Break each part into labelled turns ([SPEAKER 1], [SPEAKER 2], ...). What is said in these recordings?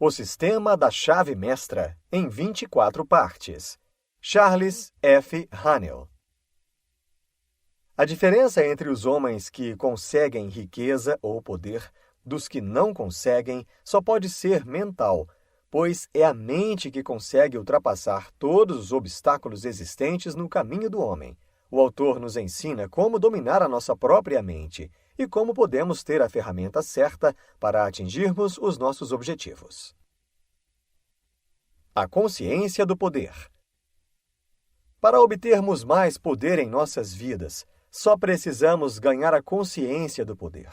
[SPEAKER 1] O Sistema da Chave Mestra, em 24 partes. Charles F. Haanel. A diferença entre os homens que conseguem riqueza ou poder dos que não conseguem só pode ser mental, pois é a mente que consegue ultrapassar todos os obstáculos existentes no caminho do homem. O autor nos ensina como dominar a nossa própria mente e como podemos ter a ferramenta certa para atingirmos os nossos objetivos. A consciência do poder. Para obtermos mais poder em nossas vidas, só precisamos ganhar a consciência do poder.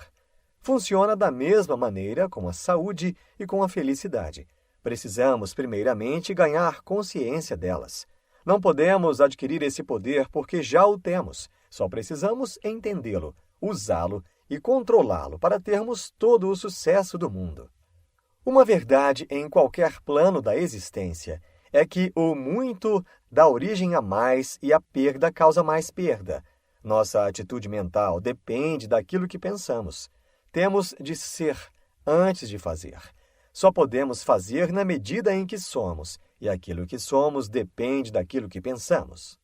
[SPEAKER 1] Funciona da mesma maneira com a saúde e com a felicidade. Precisamos, primeiramente, ganhar consciência delas. Não podemos adquirir esse poder porque já o temos. Só precisamos entendê-lo, usá-lo e controlá-lo para termos todo o sucesso do mundo. Uma verdade em qualquer plano da existência é que o muito dá origem a mais e a perda causa mais perda. Nossa atitude mental depende daquilo que pensamos. Temos de ser antes de fazer. Só podemos fazer na medida em que somos, e aquilo que somos depende daquilo que pensamos.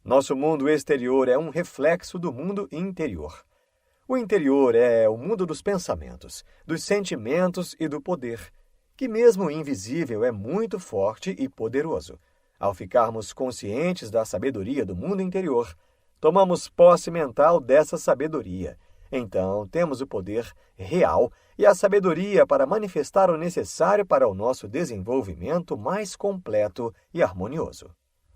[SPEAKER 1] Nosso mundo exterior é um reflexo do mundo interior. O interior é o mundo dos pensamentos, dos sentimentos e do poder, que mesmo invisível é muito forte e poderoso. Ao ficarmos conscientes da sabedoria do mundo interior, tomamos posse mental dessa sabedoria. Então, temos o poder real e a sabedoria para manifestar o necessário para o nosso desenvolvimento mais completo e harmonioso.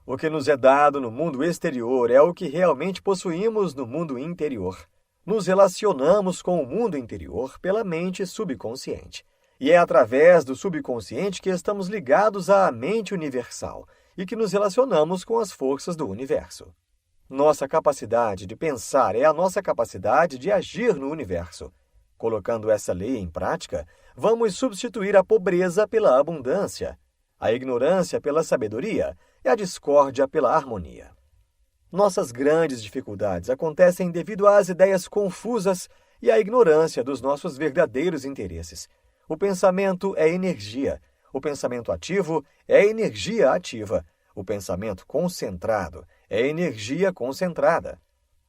[SPEAKER 1] O que nos é dado no mundo exterior é o que realmente possuímos no mundo interior. Nos relacionamos com o mundo interior pela mente subconsciente. E é através do subconsciente que estamos ligados à mente universal e que nos relacionamos com as forças do universo. Nossa capacidade de pensar é a nossa capacidade de agir no universo. Colocando essa lei em prática, vamos substituir a pobreza pela abundância, a ignorância pela sabedoria e a discórdia pela harmonia. Nossas grandes dificuldades acontecem devido às ideias confusas e à ignorância dos nossos verdadeiros interesses. O pensamento é energia. O pensamento ativo é energia ativa. O pensamento concentrado é energia concentrada.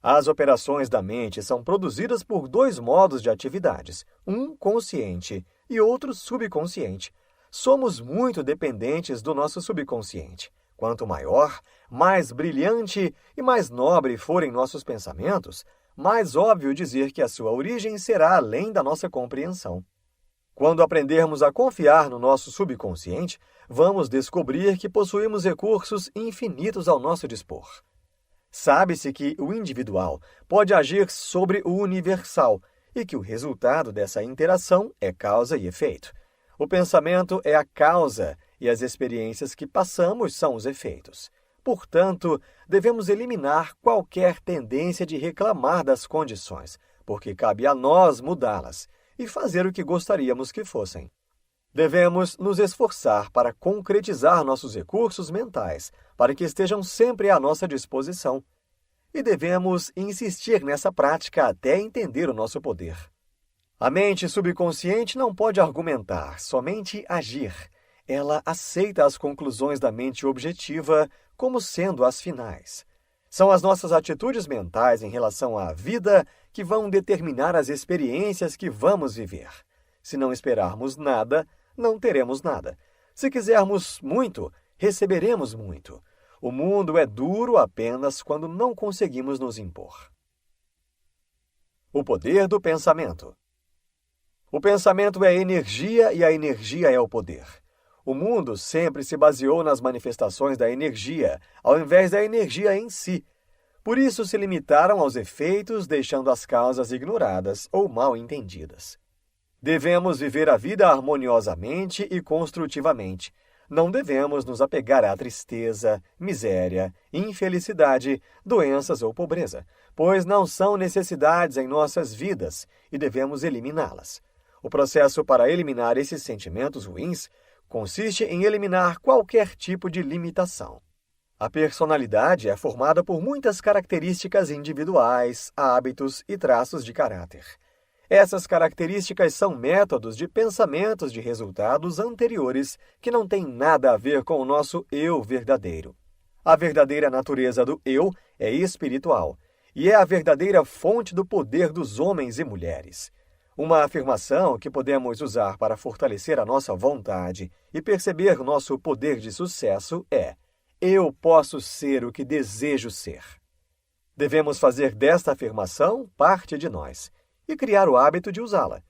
[SPEAKER 1] As operações da mente são produzidas por dois modos de atividades, um consciente e outro subconsciente. Somos muito dependentes do nosso subconsciente. Quanto maior, mais brilhante e mais nobre forem nossos pensamentos, mais óbvio dizer que a sua origem será além da nossa compreensão. Quando aprendermos a confiar no nosso subconsciente, vamos descobrir que possuímos recursos infinitos ao nosso dispor. Sabe-se que o individual pode agir sobre o universal e que o resultado dessa interação é causa e efeito. O pensamento é a causa e as experiências que passamos são os efeitos. Portanto, devemos eliminar qualquer tendência de reclamar das condições, porque cabe a nós mudá-las e fazer o que gostaríamos que fossem. Devemos nos esforçar para concretizar nossos recursos mentais, para que estejam sempre à nossa disposição. E devemos insistir nessa prática até entender o nosso poder. A mente subconsciente não pode argumentar, somente agir. Ela aceita as conclusões da mente objetiva como sendo as finais. São as nossas atitudes mentais em relação à vida que vão determinar as experiências que vamos viver. Se não esperarmos nada, não teremos nada. Se quisermos muito, receberemos muito. O mundo é duro apenas quando não conseguimos nos impor. O poder do pensamento. O pensamento é energia e a energia é o poder. O mundo sempre se baseou nas manifestações da energia, ao invés da energia em si. Por isso se limitaram aos efeitos, deixando as causas ignoradas ou mal entendidas. Devemos viver a vida harmoniosamente e construtivamente. Não devemos nos apegar à tristeza, miséria, infelicidade, doenças ou pobreza, pois não são necessidades em nossas vidas e devemos eliminá-las. O processo para eliminar esses sentimentos ruins consiste em eliminar qualquer tipo de limitação. A personalidade é formada por muitas características individuais, hábitos e traços de caráter. Essas características são métodos de pensamentos de resultados anteriores que não têm nada a ver com o nosso eu verdadeiro. A verdadeira natureza do eu é espiritual e é a verdadeira fonte do poder dos homens e mulheres. Uma afirmação que podemos usar para fortalecer a nossa vontade e perceber nosso poder de sucesso é: eu posso ser o que desejo ser. Devemos fazer desta afirmação parte de nós e criar o hábito de usá-la.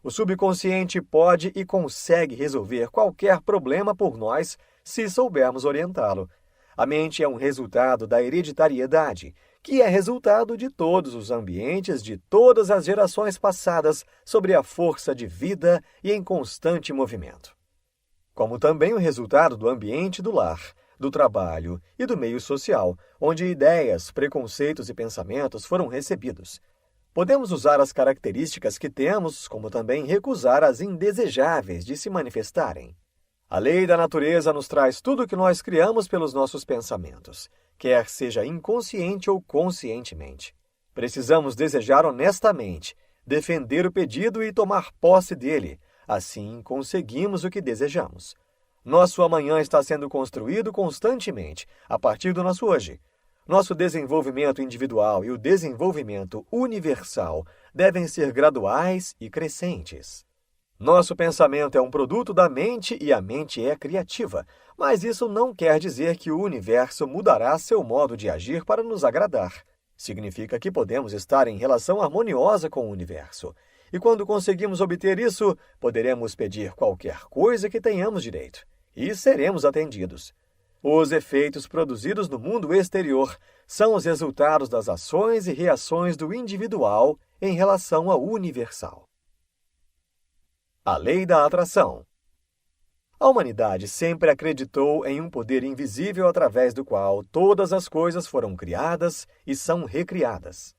[SPEAKER 1] O subconsciente pode e consegue resolver qualquer problema por nós se soubermos orientá-lo. A mente é um resultado da hereditariedade, que é resultado de todos os ambientes de todas as gerações passadas sobre a força de vida e em constante movimento. Como também o resultado do ambiente do lar, do trabalho e do meio social, onde ideias, preconceitos e pensamentos foram recebidos. Podemos usar as características que temos, como também recusar as indesejáveis de se manifestarem. A lei da natureza nos traz tudo o que nós criamos pelos nossos pensamentos, quer seja inconsciente ou conscientemente. Precisamos desejar honestamente, defender o pedido e tomar posse dele. Assim, conseguimos o que desejamos. Nosso amanhã está sendo construído constantemente, a partir do nosso hoje. Nosso desenvolvimento individual e o desenvolvimento universal devem ser graduais e crescentes. Nosso pensamento é um produto da mente e a mente é criativa, mas isso não quer dizer que o universo mudará seu modo de agir para nos agradar. Significa que podemos estar em relação harmoniosa com o universo. E quando conseguimos obter isso, poderemos pedir qualquer coisa que tenhamos direito, e seremos atendidos. Os efeitos produzidos no mundo exterior são os resultados das ações e reações do individual em relação ao universal. A lei da atração. A humanidade sempre acreditou em um poder invisível através do qual todas as coisas foram criadas e são recriadas.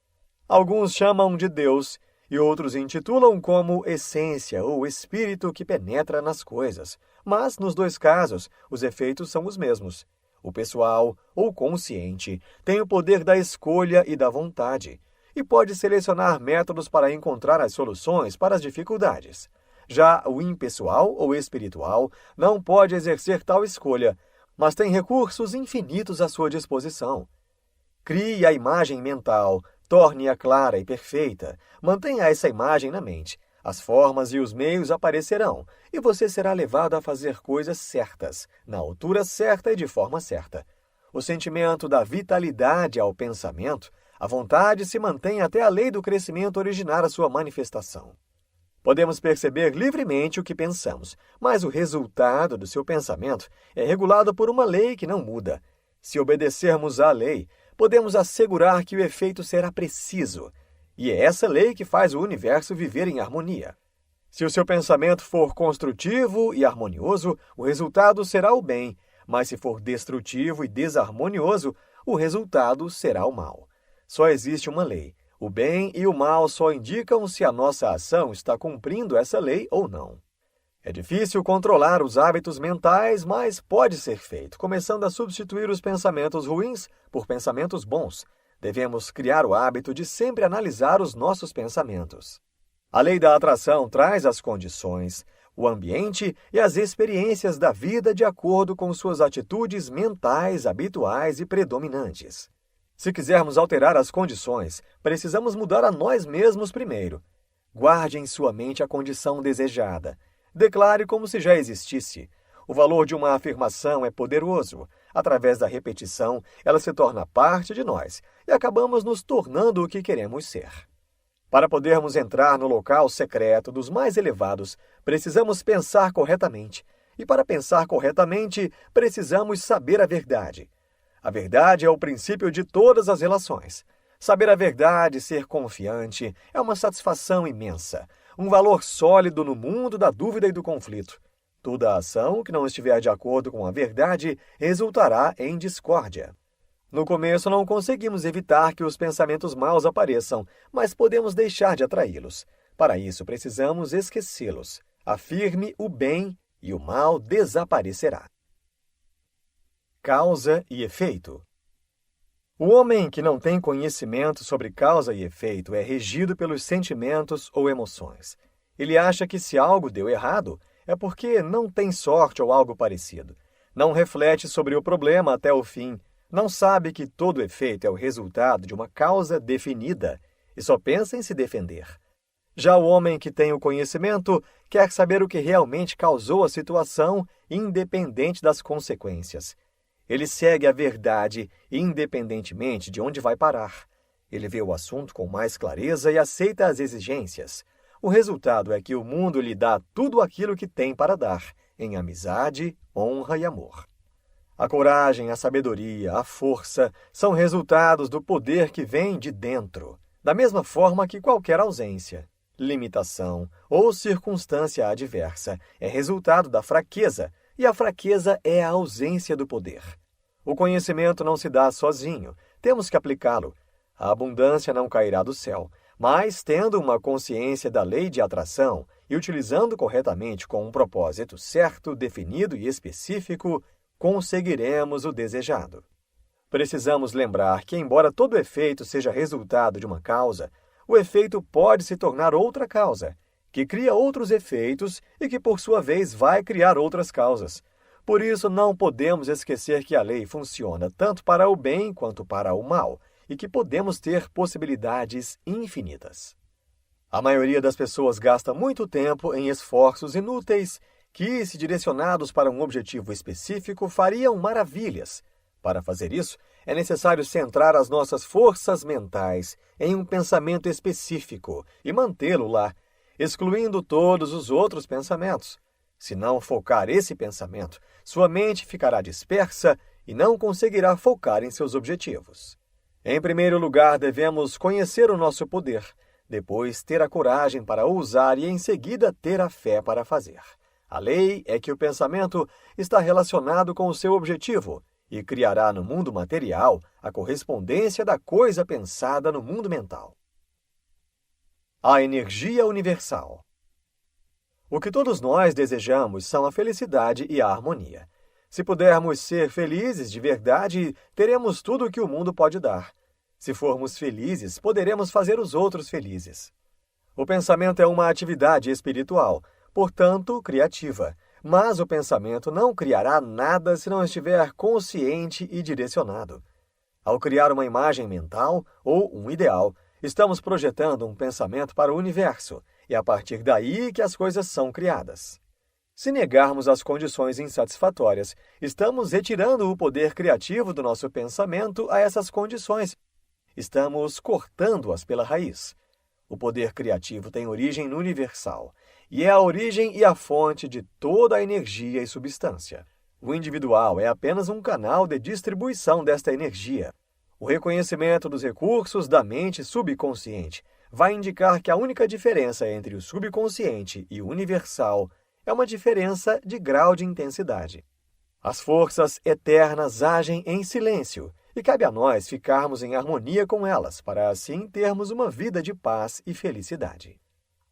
[SPEAKER 1] Alguns chamam de Deus e outros intitulam como essência ou espírito que penetra nas coisas, mas nos dois casos os efeitos são os mesmos. O pessoal, ou consciente, tem o poder da escolha e da vontade, e pode selecionar métodos para encontrar as soluções para as dificuldades. Já o impessoal ou espiritual não pode exercer tal escolha, mas tem recursos infinitos à sua disposição. Crie a imagem mental, torne-a clara e perfeita, mantenha essa imagem na mente. As formas e os meios aparecerão, e você será levado a fazer coisas certas, na altura certa e de forma certa. O sentimento da vitalidade ao pensamento, a vontade se mantém até a lei do crescimento originar a sua manifestação. Podemos perceber livremente o que pensamos, mas o resultado do seu pensamento é regulado por uma lei que não muda. Se obedecermos à lei, podemos assegurar que o efeito será preciso, e é essa lei que faz o universo viver em harmonia. Se o seu pensamento for construtivo e harmonioso, o resultado será o bem, mas se for destrutivo e desarmonioso, o resultado será o mal. Só existe uma lei. O bem e o mal só indicam se a nossa ação está cumprindo essa lei ou não. É difícil controlar os hábitos mentais, mas pode ser feito, começando a substituir os pensamentos ruins por pensamentos bons. Devemos criar o hábito de sempre analisar os nossos pensamentos. A lei da atração traz as condições, o ambiente e as experiências da vida de acordo com suas atitudes mentais habituais e predominantes. Se quisermos alterar as condições, precisamos mudar a nós mesmos primeiro. Guarde em sua mente a condição desejada. Declare como se já existisse. O valor de uma afirmação é poderoso. Através da repetição, ela se torna parte de nós e acabamos nos tornando o que queremos ser. Para podermos entrar no local secreto dos mais elevados, precisamos pensar corretamente. E para pensar corretamente, precisamos saber a verdade. A verdade é o princípio de todas as relações. Saber a verdade e ser confiante é uma satisfação imensa, um valor sólido no mundo da dúvida e do conflito. Toda ação que não estiver de acordo com a verdade resultará em discórdia. No começo não conseguimos evitar que os pensamentos maus apareçam, mas podemos deixar de atraí-los. Para isso precisamos esquecê-los. Afirme o bem e o mal desaparecerá. Causa e efeito. O homem que não tem conhecimento sobre causa e efeito é regido pelos sentimentos ou emoções. Ele acha que se algo deu errado, é porque não tem sorte ou algo parecido. Não reflete sobre o problema até o fim, não sabe que todo efeito é o resultado de uma causa definida e só pensa em se defender. Já o homem que tem o conhecimento quer saber o que realmente causou a situação, independente das consequências. Ele segue a verdade, independentemente de onde vai parar. Ele vê o assunto com mais clareza e aceita as exigências. O resultado é que o mundo lhe dá tudo aquilo que tem para dar, em amizade, honra e amor. A coragem, a sabedoria, a força são resultados do poder que vem de dentro, da mesma forma que qualquer ausência, limitação ou circunstância adversa é resultado da fraqueza, e a fraqueza é a ausência do poder. O conhecimento não se dá sozinho, temos que aplicá-lo. A abundância não cairá do céu, mas tendo uma consciência da lei de atração e utilizando corretamente com um propósito certo, definido e específico, conseguiremos o desejado. Precisamos lembrar que, embora todo efeito seja resultado de uma causa, o efeito pode se tornar outra causa, que cria outros efeitos e que, por sua vez, vai criar outras causas. Por isso, não podemos esquecer que a lei funciona tanto para o bem quanto para o mal e que podemos ter possibilidades infinitas. A maioria das pessoas gasta muito tempo em esforços inúteis que, se direcionados para um objetivo específico, fariam maravilhas. Para fazer isso, é necessário centrar as nossas forças mentais em um pensamento específico e mantê-lo lá, excluindo todos os outros pensamentos. Se não focar esse pensamento, sua mente ficará dispersa e não conseguirá focar em seus objetivos. Em primeiro lugar, devemos conhecer o nosso poder, depois ter a coragem para ousar e, em seguida, ter a fé para fazer. A lei é que o pensamento está relacionado com o seu objetivo e criará no mundo material a correspondência da coisa pensada no mundo mental. A energia universal. O que todos nós desejamos são a felicidade e a harmonia. Se pudermos ser felizes de verdade, teremos tudo o que o mundo pode dar. Se formos felizes, poderemos fazer os outros felizes. O pensamento é uma atividade espiritual, portanto, criativa. Mas o pensamento não criará nada se não estiver consciente e direcionado. Ao criar uma imagem mental ou um ideal, estamos projetando um pensamento para o universo, e é a partir daí que as coisas são criadas. Se negarmos as condições insatisfatórias, estamos retirando o poder criativo do nosso pensamento a essas condições. Estamos cortando-as pela raiz. O poder criativo tem origem no universal, e é a origem e a fonte de toda a energia e substância. O individual é apenas um canal de distribuição desta energia. O reconhecimento dos recursos da mente subconsciente vai indicar que a única diferença entre o subconsciente e o universal é uma diferença de grau de intensidade. As forças eternas agem em silêncio e cabe a nós ficarmos em harmonia com elas, para assim termos uma vida de paz e felicidade.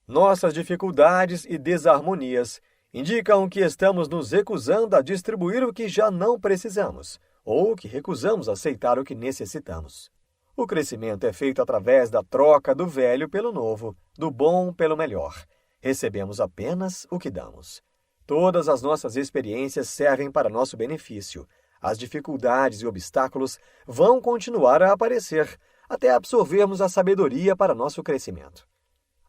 [SPEAKER 1] Nossas dificuldades e desarmonias indicam que estamos nos recusando a distribuir o que já não precisamos, ou que recusamos aceitar o que necessitamos. O crescimento é feito através da troca do velho pelo novo, do bom pelo melhor. Recebemos apenas o que damos. Todas as nossas experiências servem para nosso benefício. As dificuldades e obstáculos vão continuar a aparecer, até absorvermos a sabedoria para nosso crescimento.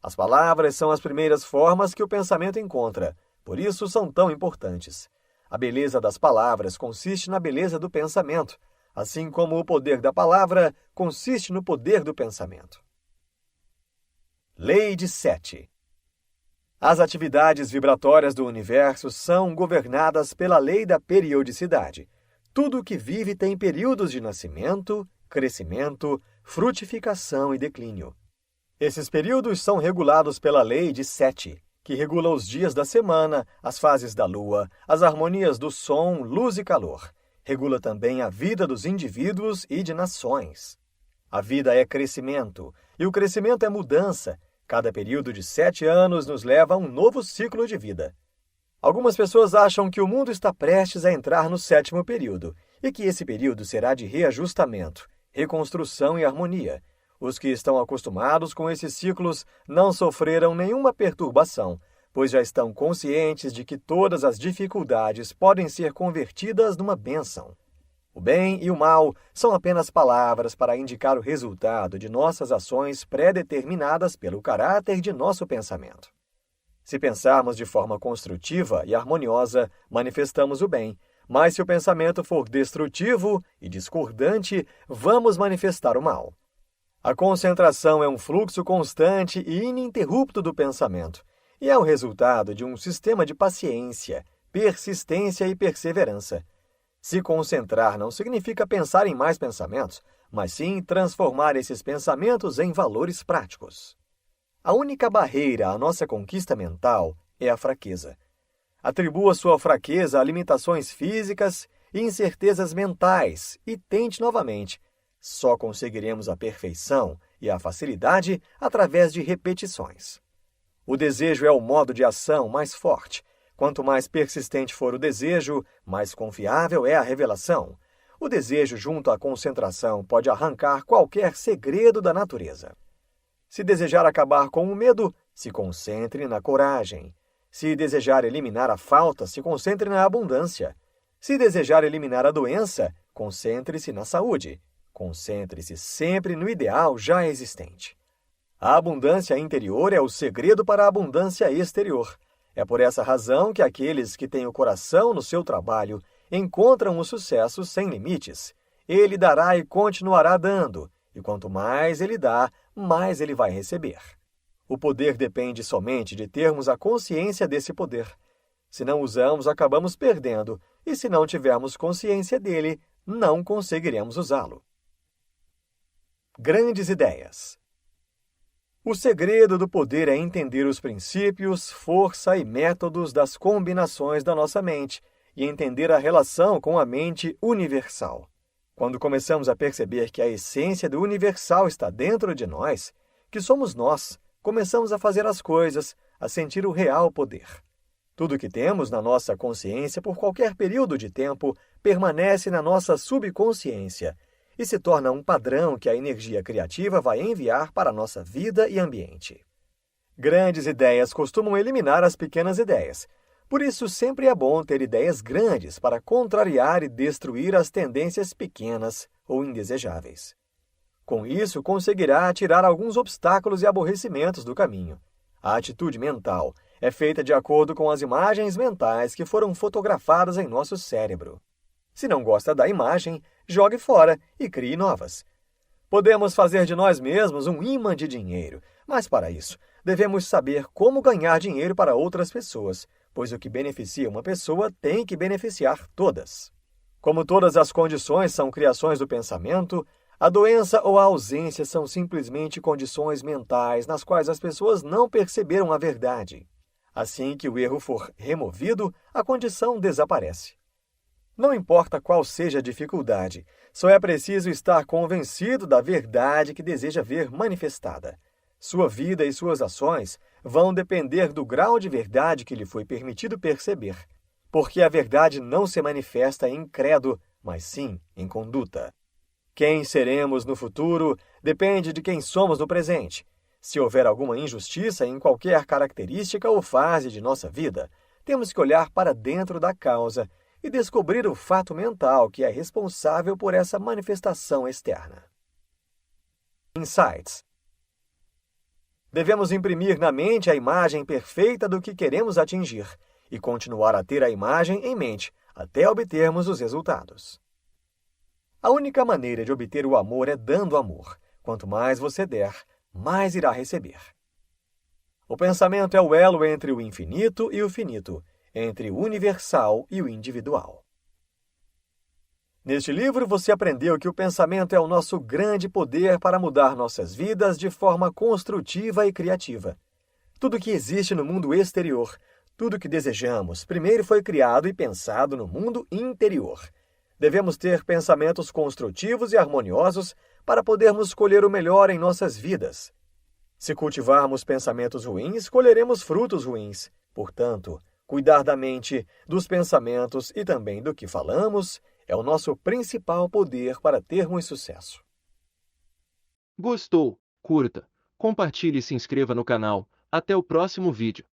[SPEAKER 1] As palavras são as primeiras formas que o pensamento encontra, por isso são tão importantes. A beleza das palavras consiste na beleza do pensamento, assim como o poder da palavra consiste no poder do pensamento. Lei de Sete. As atividades vibratórias do universo são governadas pela lei da periodicidade. Tudo que vive tem períodos de nascimento, crescimento, frutificação e declínio. Esses períodos são regulados pela lei de Sete, que regula os dias da semana, as fases da lua, as harmonias do som, luz e calor. Regula também a vida dos indivíduos e de nações. A vida é crescimento, e o crescimento é mudança. Cada período de 7 anos nos leva a um novo ciclo de vida. Algumas pessoas acham que o mundo está prestes a entrar no 7º período, e que esse período será de reajustamento, reconstrução e harmonia. Os que estão acostumados com esses ciclos não sofreram nenhuma perturbação, pois já estão conscientes de que todas as dificuldades podem ser convertidas numa bênção. O bem e o mal são apenas palavras para indicar o resultado de nossas ações pré-determinadas pelo caráter de nosso pensamento. Se pensarmos de forma construtiva e harmoniosa, manifestamos o bem, mas se o pensamento for destrutivo e discordante, vamos manifestar o mal. A concentração é um fluxo constante e ininterrupto do pensamento, e é o resultado de um sistema de paciência, persistência e perseverança. Se concentrar não significa pensar em mais pensamentos, mas sim transformar esses pensamentos em valores práticos. A única barreira à nossa conquista mental é a fraqueza. Atribua sua fraqueza a limitações físicas e incertezas mentais e tente novamente. Só conseguiremos a perfeição e a facilidade através de repetições. O desejo é o modo de ação mais forte. Quanto mais persistente for o desejo, mais confiável é a revelação. O desejo junto à concentração pode arrancar qualquer segredo da natureza. Se desejar acabar com o medo, se concentre na coragem. Se desejar eliminar a falta, se concentre na abundância. Se desejar eliminar a doença, concentre-se na saúde. Concentre-se sempre no ideal já existente. A abundância interior é o segredo para a abundância exterior. É por essa razão que aqueles que têm o coração no seu trabalho encontram o sucesso sem limites. Ele dará e continuará dando, e quanto mais ele dá, mais ele vai receber. O poder depende somente de termos a consciência desse poder. Se não usamos, acabamos perdendo, e se não tivermos consciência dele, não conseguiremos usá-lo. Grandes ideias. O segredo do poder é entender os princípios, força e métodos das combinações da nossa mente e entender a relação com a mente universal. Quando começamos a perceber que a essência do universal está dentro de nós, que somos nós, começamos a fazer as coisas, a sentir o real poder. Tudo que temos na nossa consciência por qualquer período de tempo permanece na nossa subconsciência e se torna um padrão que a energia criativa vai enviar para a nossa vida e ambiente. Grandes ideias costumam eliminar as pequenas ideias. Por isso, sempre é bom ter ideias grandes para contrariar e destruir as tendências pequenas ou indesejáveis. Com isso, conseguirá tirar alguns obstáculos e aborrecimentos do caminho. A atitude mental é feita de acordo com as imagens mentais que foram fotografadas em nosso cérebro. Se não gosta da imagem, jogue fora e crie novas. Podemos fazer de nós mesmos um imã de dinheiro, mas para isso, devemos saber como ganhar dinheiro para outras pessoas, pois o que beneficia uma pessoa tem que beneficiar todas. Como todas as condições são criações do pensamento, a doença ou a ausência são simplesmente condições mentais nas quais as pessoas não perceberam a verdade. Assim que o erro for removido, a condição desaparece. Não importa qual seja a dificuldade, só é preciso estar convencido da verdade que deseja ver manifestada. Sua vida e suas ações vão depender do grau de verdade que lhe foi permitido perceber, porque a verdade não se manifesta em credo, mas sim em conduta. Quem seremos no futuro depende de quem somos no presente. Se houver alguma injustiça em qualquer característica ou fase de nossa vida, temos que olhar para dentro da causa e descobrir o fato mental que é responsável por essa manifestação externa. Insights. Devemos imprimir na mente a imagem perfeita do que queremos atingir e continuar a ter a imagem em mente até obtermos os resultados. A única maneira de obter o amor é dando amor. Quanto mais você der, mais irá receber. O pensamento é o elo entre o infinito e o finito, entre o universal e o individual. Neste livro, você aprendeu que o pensamento é o nosso grande poder para mudar nossas vidas de forma construtiva e criativa. Tudo que existe no mundo exterior, tudo que desejamos, primeiro foi criado e pensado no mundo interior. Devemos ter pensamentos construtivos e harmoniosos para podermos colher o melhor em nossas vidas. Se cultivarmos pensamentos ruins, colheremos frutos ruins. Portanto, cuidar da mente, dos pensamentos e também do que falamos é o nosso principal poder para termos sucesso.
[SPEAKER 2] Gostou? Curta, compartilhe e se inscreva no canal. Até o próximo vídeo.